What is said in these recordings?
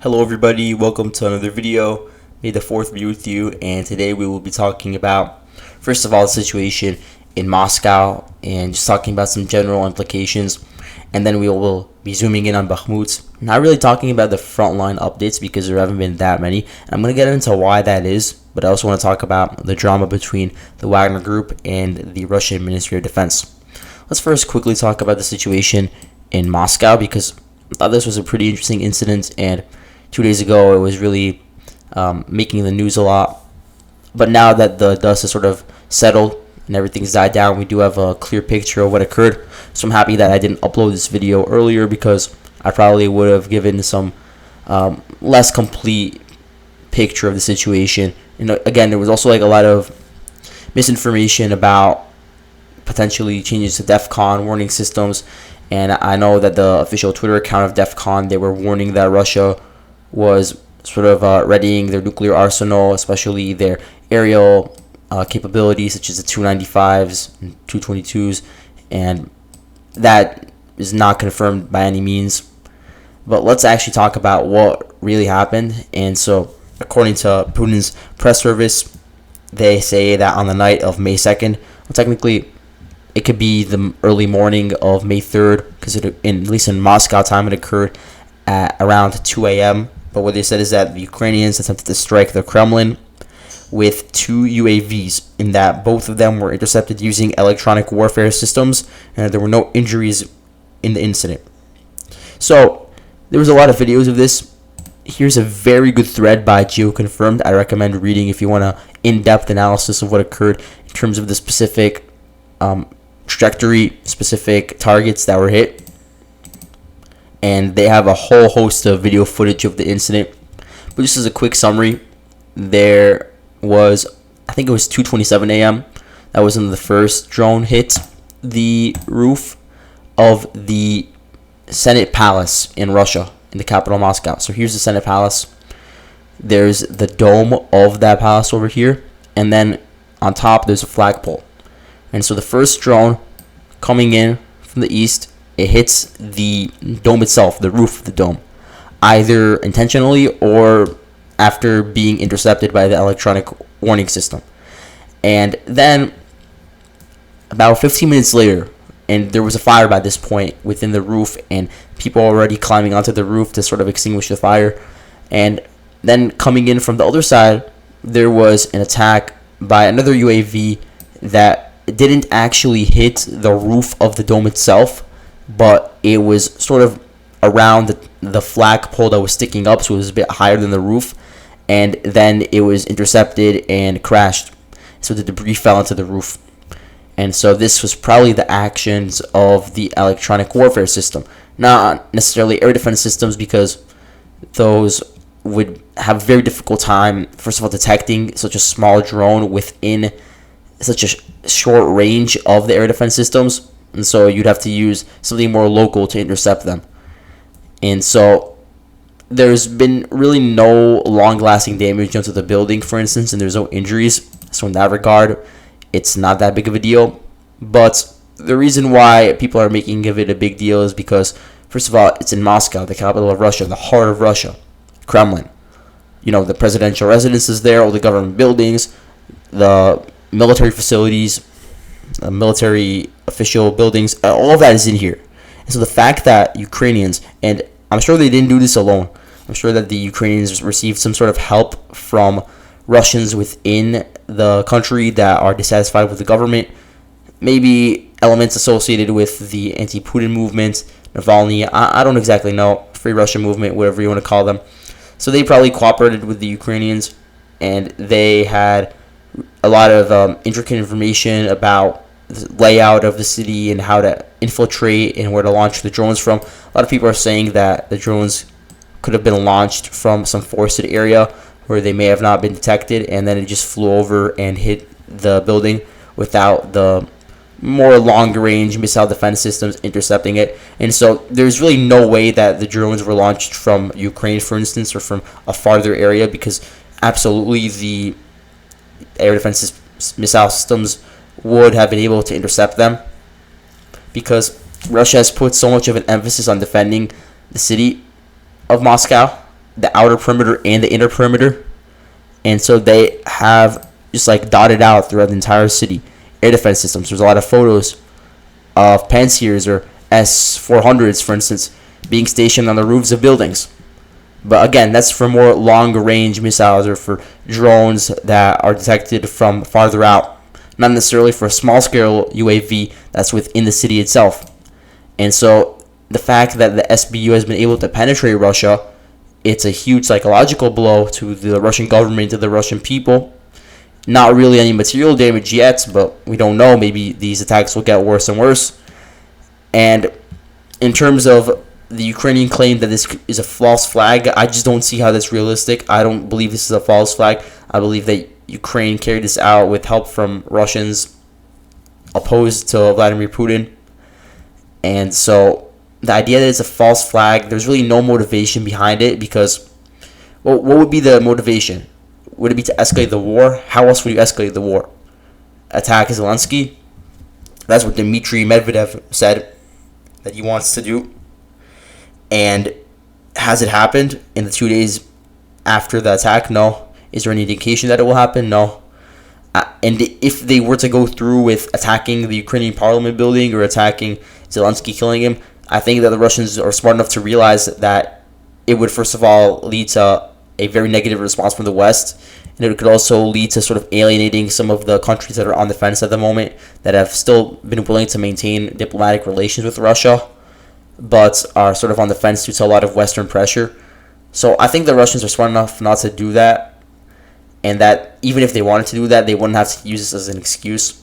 Hello everybody, welcome to another video. May the 4th be with you, and today we will be talking about, first of all, the situation in Moscow and just talking about some general implications, and then we will be zooming in on Bakhmut. Not really talking about the frontline updates because there haven't been that many. I'm going to get into why that is, but I also want to talk about the drama between the Wagner group and the Russian Ministry of Defense. Let's first quickly talk about the situation in Moscow because I thought this was a pretty interesting incident, and 2 days ago it was really making the news a lot. But now that the dust has sort of settled and everything's died down, we do have a clear picture of what occurred. So I'm happy that I didn't upload this video earlier because I probably would have given some less complete picture of the situation. And again, there was also like a lot of misinformation about potentially changes to DEFCON warning systems. And I know that the official Twitter account of DEFCON, they were warning that Russia was sort of readying their nuclear arsenal, especially their aerial capabilities, such as the 295s and 222s, and that is not confirmed by any means. But let's actually talk about what really happened. And so, according to Putin's press service, they say that on the night of May 2nd, well, technically it could be the early morning of May 3rd, because at least in Moscow time, it occurred at around 2 a.m. But what they said is that the Ukrainians attempted to strike the Kremlin with 2 UAVs, in that both of them were intercepted using electronic warfare systems, and there were no injuries in the incident. So there was a lot of videos of this. Here's a very good thread by GeoConfirmed. I recommend reading if you want an in-depth analysis of what occurred in terms of the specific trajectory, specific targets that were hit. And they have a whole host of video footage of the incident. But just as a quick summary, there was, I think it was 2:27 a.m. That was when the first drone hit the roof of the Senate Palace in Russia, in the capital Moscow. So here's the Senate Palace. There's the dome of that palace over here. And then on top, there's a flagpole. And so the first drone coming in from the east, it hits the dome itself, the roof of the dome, either intentionally or after being intercepted by the electronic warning system. And then about 15 minutes later, and there was a fire by this point within the roof, and people already climbing onto the roof to sort of extinguish the fire. And then coming in from the other side, there was an attack by another UAV that didn't actually hit the roof of the dome itself, but it was sort of around the flagpole that was sticking up, so it was a bit higher than the roof, and then it was intercepted and crashed. So the debris fell into the roof. And so this was probably the actions of the electronic warfare system, not necessarily air defense systems, because those would have a very difficult time, first of all, detecting such a small drone within such a short range of the air defense systems. And so you'd have to use something more local to intercept them. And so there's been really no long-lasting damage done to the building, for instance, and there's no injuries. So in that regard, it's not that big of a deal. But the reason why people are making of it a big deal is because, first of all, it's in Moscow, the capital of Russia, the heart of Russia, Kremlin. You know, the presidential residence is there, all the government buildings, the military facilities, military official buildings, all of that is in here. And so the fact that Ukrainians, and I'm sure they didn't do this alone, I'm sure that the Ukrainians received some sort of help from Russians within the country that are dissatisfied with the government, maybe elements associated with the anti-Putin movement, Navalny, I don't exactly know, Free Russia movement, whatever you want to call them. So they probably cooperated with the Ukrainians, and they had a lot of intricate information about the layout of the city and how to infiltrate and where to launch the drones from. A lot of people are saying that the drones could have been launched from some forested area where they may have not been detected, and then it just flew over and hit the building without the more long-range missile defense systems intercepting it. And so there's really no way that the drones were launched from Ukraine, for instance, or from a farther area, because absolutely the air defense missile systems would have been able to intercept them, because Russia has put so much of an emphasis on defending the city of Moscow the outer perimeter and the inner perimeter, and so they have just like dotted out throughout the entire city air defense systems. There's a lot of photos of Pantsers or S-400s, for instance, being stationed on the roofs of buildings. But again, that's for more long-range missiles or for drones that are detected from farther out, not necessarily for a small-scale UAV that's within the city itself. And so the fact that the SBU has been able to penetrate Russia, it's a huge psychological blow to the Russian government, to the Russian people. Not really any material damage yet, but we don't know. Maybe these attacks will get worse and worse. And in terms of the Ukrainian claim that this is a false flag, I just don't see how that's realistic. I don't believe this is a false flag. I believe that Ukraine carried this out with help from Russians opposed to Vladimir Putin. And so the idea that it's a false flag, there's really no motivation behind it, because what would be the motivation? Would it be to escalate the war? How else would you escalate the war? Attack Zelensky? That's what Dmitry Medvedev said that he wants to do. And has it happened in the 2 days after the attack? No. Is there any indication that it will happen? No. And if they were to go through with attacking the Ukrainian parliament building or attacking Zelensky, killing him, I think that the Russians are smart enough to realize that it would, first of all, lead to a very negative response from the West, and it could also lead to sort of alienating some of the countries that are on the fence at the moment that have still been willing to maintain diplomatic relations with Russia, but are sort of on the fence due to a lot of Western pressure. So I think the Russians are smart enough not to do that, and that even if they wanted to do that, they wouldn't have to use this as an excuse.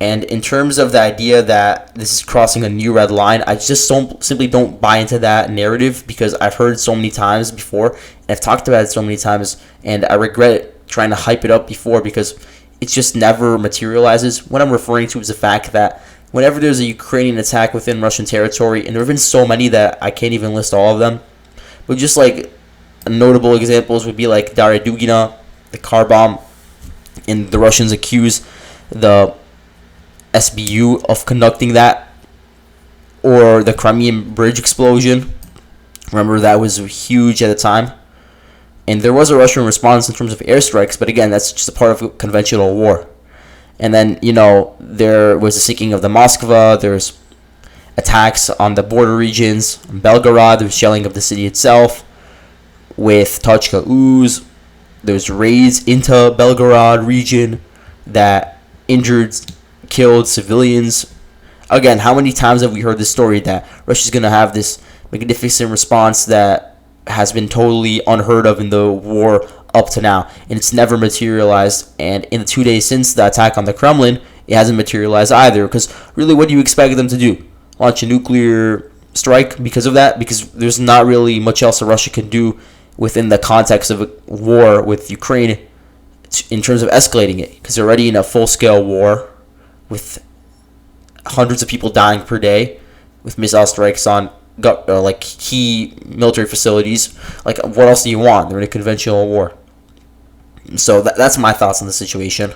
And in terms of the idea that this is crossing a new red line, I just simply don't buy into that narrative, because I've heard it so many times before, and I've talked about it so many times, and I regret trying to hype it up before, because it just never materializes. What I'm referring to is the fact that whenever there's a Ukrainian attack within Russian territory, and there have been so many that I can't even list all of them, but just like notable examples would be like Daria Dugina, the car bomb, and the Russians accuse the SBU of conducting that, or the Crimean bridge explosion. Remember, that was huge at the time, and there was a Russian response in terms of airstrikes, but again, that's just a part of conventional war. And then, there was the sinking of the Moskva, there's attacks on the border regions, Belgorod, there's shelling of the city itself with Tochka Uz, there's raids into Belgorod region that killed civilians. Again, how many times have we heard this story that Russia's going to have this magnificent response that has been totally unheard of in the war up to now, and it's never materialized. And in the 2 days since the attack on the Kremlin, it hasn't materialized either, because really, what do you expect them to do? Launch a nuclear strike because of that? Because there's not really much else that Russia can do within the context of a war with Ukraine in terms of escalating it, because they're already in a full-scale war with hundreds of people dying per day, with missile strikes on like key military facilities. Like, what else do you want? They're in a conventional war. So that's my thoughts on the situation.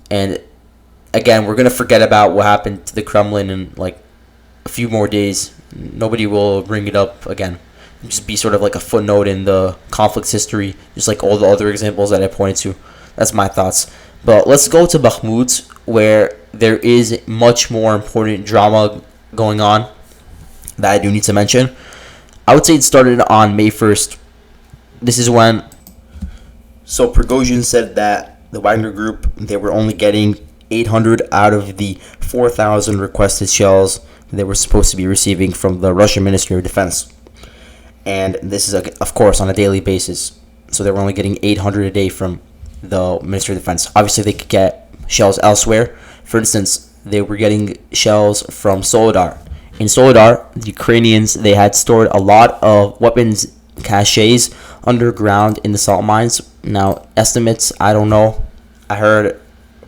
And again, we're gonna forget about what happened to the Kremlin in like a few more days. Nobody will bring it up again. It'll just be sort of like a footnote in the conflict's history, just like all the other examples that I pointed to. That's my thoughts. But let's go to Bakhmut, where there is much more important drama going on that I do need to mention. I would say it started on May 1st. This is when Prigozhin said that the Wagner group, they were only getting 800 out of the 4,000 requested shells they were supposed to be receiving from the Russian Ministry of Defense. And this is, of course, on a daily basis. So they were only getting 800 a day from the Ministry of Defense. Obviously, they could get shells elsewhere. For instance, they were getting shells from Soledar. In Soledar, the Ukrainians, they had stored a lot of weapons caches underground in the salt mines. Now, estimates, I don't know. I heard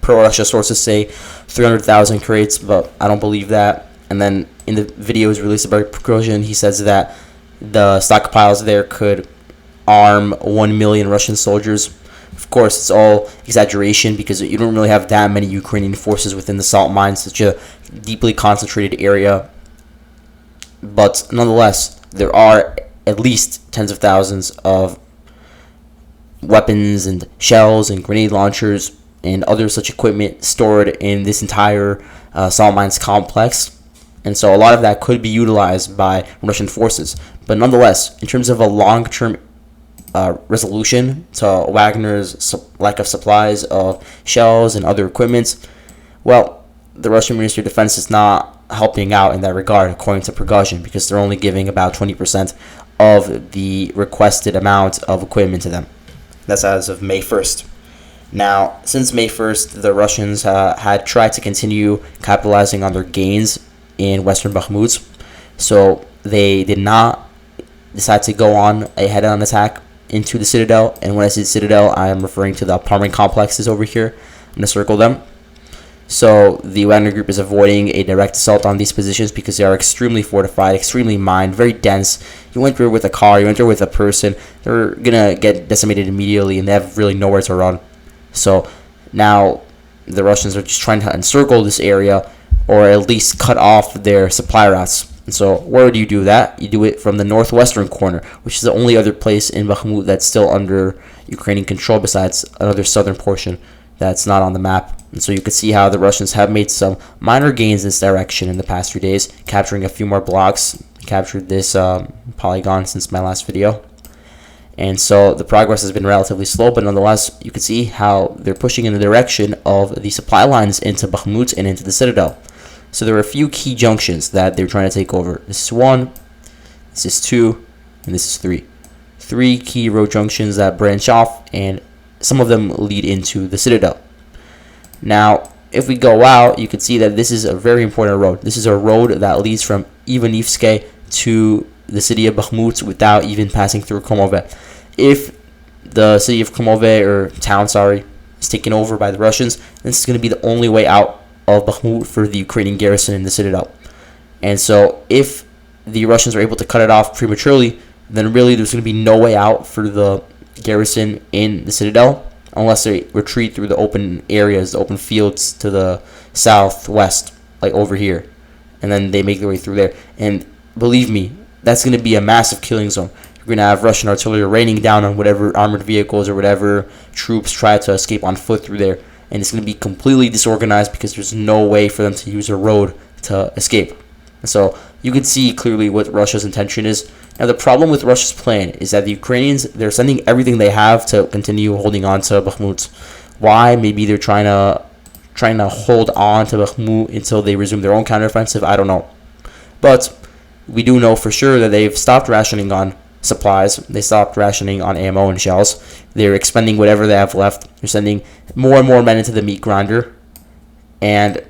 pro-Russia sources say 300,000 crates, but I don't believe that. And then in the videos released by Prigozhin, he says that the stockpiles there could arm 1 million Russian soldiers. Of course, it's all exaggeration, because you don't really have that many Ukrainian forces within the salt mines, such a deeply concentrated area. But nonetheless, there are at least tens of thousands of weapons and shells and grenade launchers and other such equipment stored in this entire salt mines complex. And so a lot of that could be utilized by Russian forces. But nonetheless, in terms of a long-term resolution to Wagner's lack of supplies of shells and other equipment, well, the Russian Ministry of Defense is not helping out in that regard, according to Prigozhin, because they're only giving about 20% of the requested amount of equipment to them. That's as of May 1st. Now, since May 1st, the Russians had tried to continue capitalizing on their gains in western Bakhmut, so they did not decide to go on a head-on attack into the citadel. And when I say citadel, I am referring to the apartment complexes over here. I'm going to circle them. So the Wagner group is avoiding a direct assault on these positions because they are extremely fortified, extremely mined, very dense. You enter with a car, you enter with a person, they're going to get decimated immediately, and they have really nowhere to run. So now the Russians are just trying to encircle this area, or at least cut off their supply routes. And so where do you do that? You do it from the northwestern corner, which is the only other place in Bakhmut that's still under Ukrainian control besides another southern portion that's not on the map. And so you can see how the Russians have made some minor gains in this direction in the past few days, capturing a few more blocks. Captured this polygon since my last video. And so the progress has been relatively slow, but nonetheless, you can see how they're pushing in the direction of the supply lines into Bakhmut and into the citadel. So there are a few key junctions that they're trying to take over. This is 1, this is 2, and this is 3. 3 key road junctions that branch off, and some of them lead into the citadel. Now, if we go out, you can see that this is a very important road. This is a road that leads from Ivanivske to the city of Bakhmut without even passing through Kromove. If the city of Kromove, or town, is taken over by the Russians, this is going to be the only way out of Bakhmut for the Ukrainian garrison in the citadel. And so if the Russians are able to cut it off prematurely, then really there's going to be no way out for the garrison in the citadel unless they retreat through the open areas, the open fields to the southwest, like over here. And then they make their way through there. And believe me, that's going to be a massive killing zone. You're going to have Russian artillery raining down on whatever armored vehicles or whatever troops try to escape on foot through there. And it's going to be completely disorganized because there's no way for them to use a road to escape. And so you can see clearly what Russia's intention is. Now, the problem with Russia's plan is that the Ukrainians, they're sending everything they have to continue holding on to Bakhmut. Why? Maybe they're trying to hold on to Bakhmut until they resume their own counteroffensive. I don't know. But we do know for sure that they've stopped rationing on supplies. They stopped rationing on ammo and shells. They're expending whatever they have left. They're sending more and more men into the meat grinder. And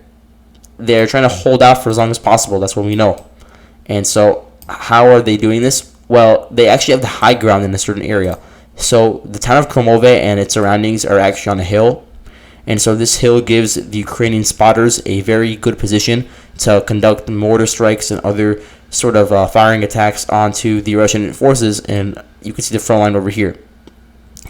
they're trying to hold out for as long as possible. That's what we know. And so how are they doing this? Well, they actually have the high ground in a certain area. So the town of Kromove and its surroundings are actually on a hill. And so this hill gives the Ukrainian spotters a very good position to conduct mortar strikes and other sort of firing attacks onto the Russian forces. And you can see the front line over here.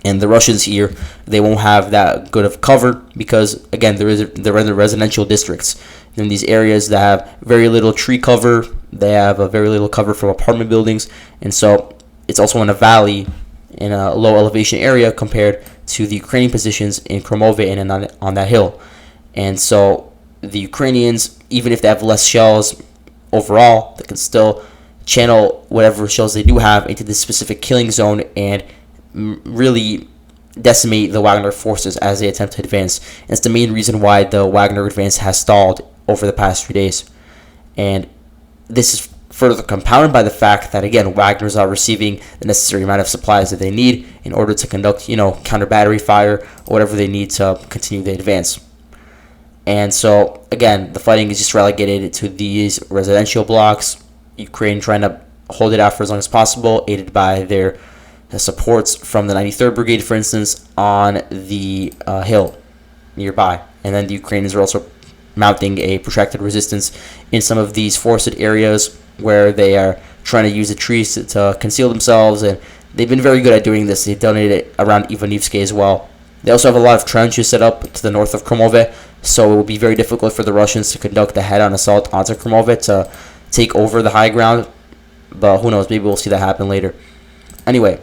And the Russians here, they won't have that good of cover because, again, they're in the residential districts. In these areas that have very little tree cover, they have a very little cover from apartment buildings. And so it's also in a valley, in a low elevation area compared to the Ukrainian positions in Kromove and on that hill. And so the Ukrainians, even if they have less shells overall, they can still channel whatever shells they do have into this specific killing zone and really decimate the Wagner forces as they attempt to advance. And it's the main reason why the Wagner advance has stalled over the past few days. And this is further compounded by the fact that, again, Wagner's are receiving the necessary amount of supplies that they need in order to conduct, counter battery fire or whatever they need to continue the advance. And so, again, the fighting is just relegated to these residential blocks. Ukraine trying to hold it out for as long as possible, aided by their supports from the 93rd Brigade, for instance, on the hill nearby. And then the Ukrainians are also mounting a protracted resistance in some of these forested areas where they are trying to use the trees to conceal themselves, and they've been very good at doing this. They've done it around Ivanivske as well. They also have a lot of trenches set up to the north of Kromove, so it will be very difficult for the Russians to conduct a head-on assault onto Kromove to take over the high ground. but who knows? Maybe we'll see that happen later. Anyway,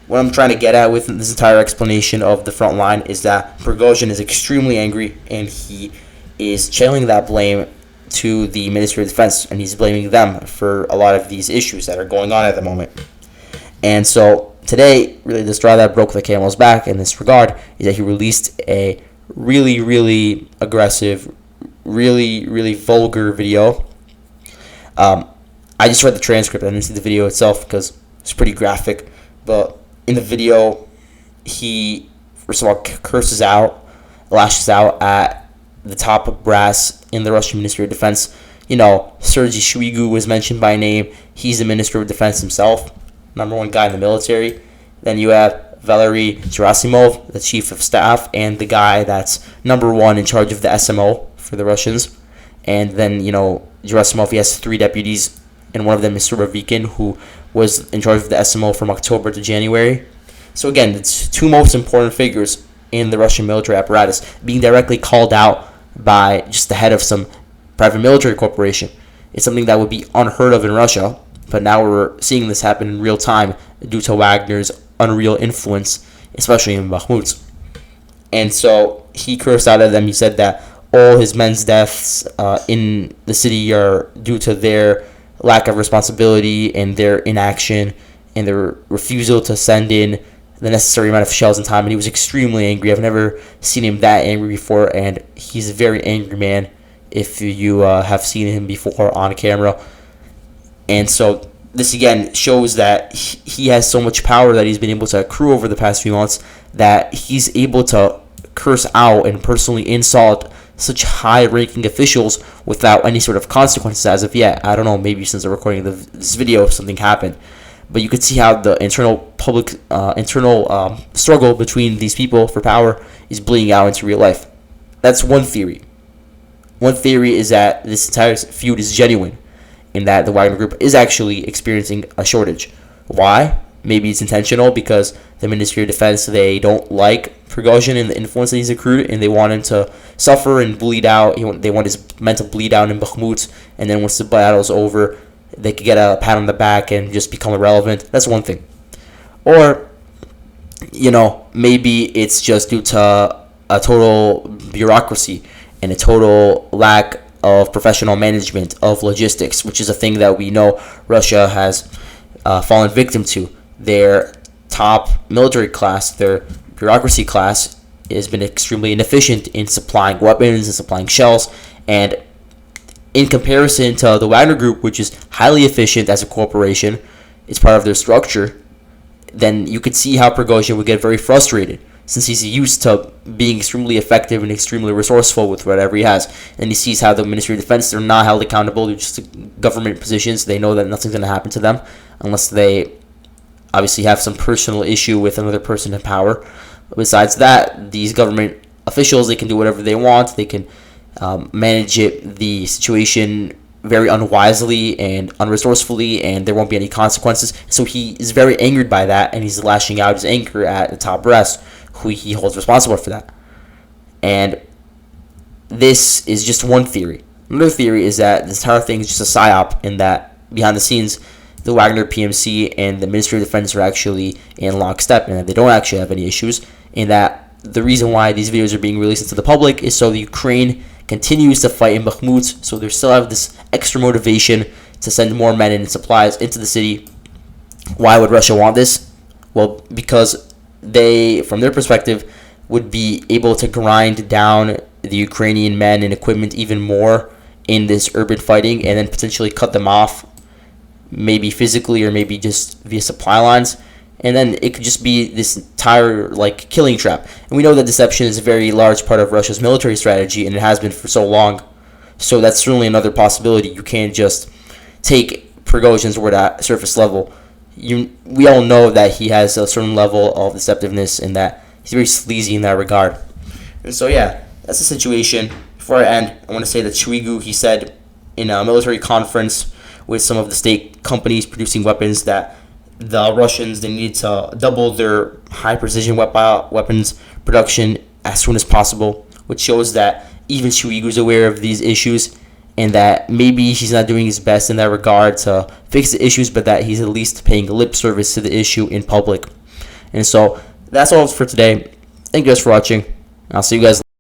what I'm trying to get at with this entire explanation of the front line is that Prigozhin is extremely angry, and he is channeling that blame to the Ministry of Defense, and he's blaming them for a lot of these issues that are going on at the moment. And so today, really the straw that broke the camel's back in this regard is that he released a really, really aggressive, really, really vulgar video. I just read the transcript. I didn't see the video itself because it's pretty graphic. But in the video, he, first of all, curses out, lashes out at the top brass in the Russian Ministry of Defense. You know, Sergei Shoigu was mentioned by name. He's the Minister of Defense himself, #1 guy in the military. Then you have Valery Gerasimov, the Chief of Staff, and the guy that's #1 in charge of the SMO for the Russians. And then, you know, Gerasimov, he has 3 deputies, and one of them is Surovikin, who was in charge of the SMO from October to January. So again, it's 2 most important figures in the Russian military apparatus being directly called out by just the head of some private military corporation. It's something that would be unheard of in Russia, but now we're seeing this happen in real time due to Wagner's unreal influence, especially in Bakhmut. And so he cursed out at them. He said that all his men's deaths in the city are due to their lack of responsibility and their inaction and their refusal to send in the necessary amount of shells in time. And he was extremely angry. I've never seen him that angry before, and he's a very angry man if you have seen him before on camera. And so this again shows that he has so much power that he's been able to accrue over the past few months, that he's able to curse out and personally insult such high-ranking officials without any sort of consequences as of yet. I don't know, maybe since the recording of this video something happened, but you could see how the internal struggle between these people for power is bleeding out into real life. That's one theory. One theory is that this entire feud is genuine, in that the Wagner Group is actually experiencing a shortage. Why? Maybe it's intentional because the Ministry of Defense, they don't like Prigozhin and the influence that he's accrued, and they want him to suffer and bleed out. They want his men to bleed out in Bakhmut, and then once the battle's over, they could get a pat on the back and just become irrelevant. That's one thing. Or, you know, maybe it's just due to a total bureaucracy and a total lack of professional management of logistics, which is a thing that we know Russia has fallen victim to. Their top military class, their bureaucracy class, has been extremely inefficient in supplying weapons and supplying shells. And in comparison to the Wagner Group, which is highly efficient as a corporation, it's part of their structure, then you could see how Prigozhin would get very frustrated, since he's used to being extremely effective and extremely resourceful with whatever he has. And he sees how the Ministry of Defense, they're not held accountable. They're just government positions. They know that nothing's going to happen to them unless they obviously have some personal issue with another person in power. Besides that, these government officials, they can do whatever they want. They can manage the situation very unwisely and unresourcefully, and there won't be any consequences. So he is very angered by that, and he's lashing out his anger at the top brass, who he holds responsible for that. And this is just one theory. Another theory is that this entire thing is just a psyop, and that behind the scenes, the Wagner PMC and the Ministry of Defense are actually in lockstep, and that they don't actually have any issues, and that the reason why these videos are being released into the public is so the Ukraine continues to fight in Bakhmut, so they still have this extra motivation to send more men and supplies into the city. Why would Russia want this? Well, because they, from their perspective, would be able to grind down the Ukrainian men and equipment even more in this urban fighting, and then potentially cut them off, maybe physically or maybe just via supply lines. And then it could just be this entire killing trap. And we know that deception is a very large part of Russia's military strategy, and it has been for so long. So that's certainly another possibility. You can't just take Prigozhin's word at surface level. We all know that he has a certain level of deceptiveness, and that he's very sleazy in that regard. And so yeah, that's the situation. Before I end, I want to say that Shoigu, he said in a military conference with some of the state companies producing weapons that the Russians, they need to double their high precision weapons production as soon as possible, which shows that even Shoigu is aware of these issues, and that maybe he's not doing his best in that regard to fix the issues, but that he's at least paying lip service to the issue in public. And so that's all for today. Thank you guys for watching. I'll see you guys later.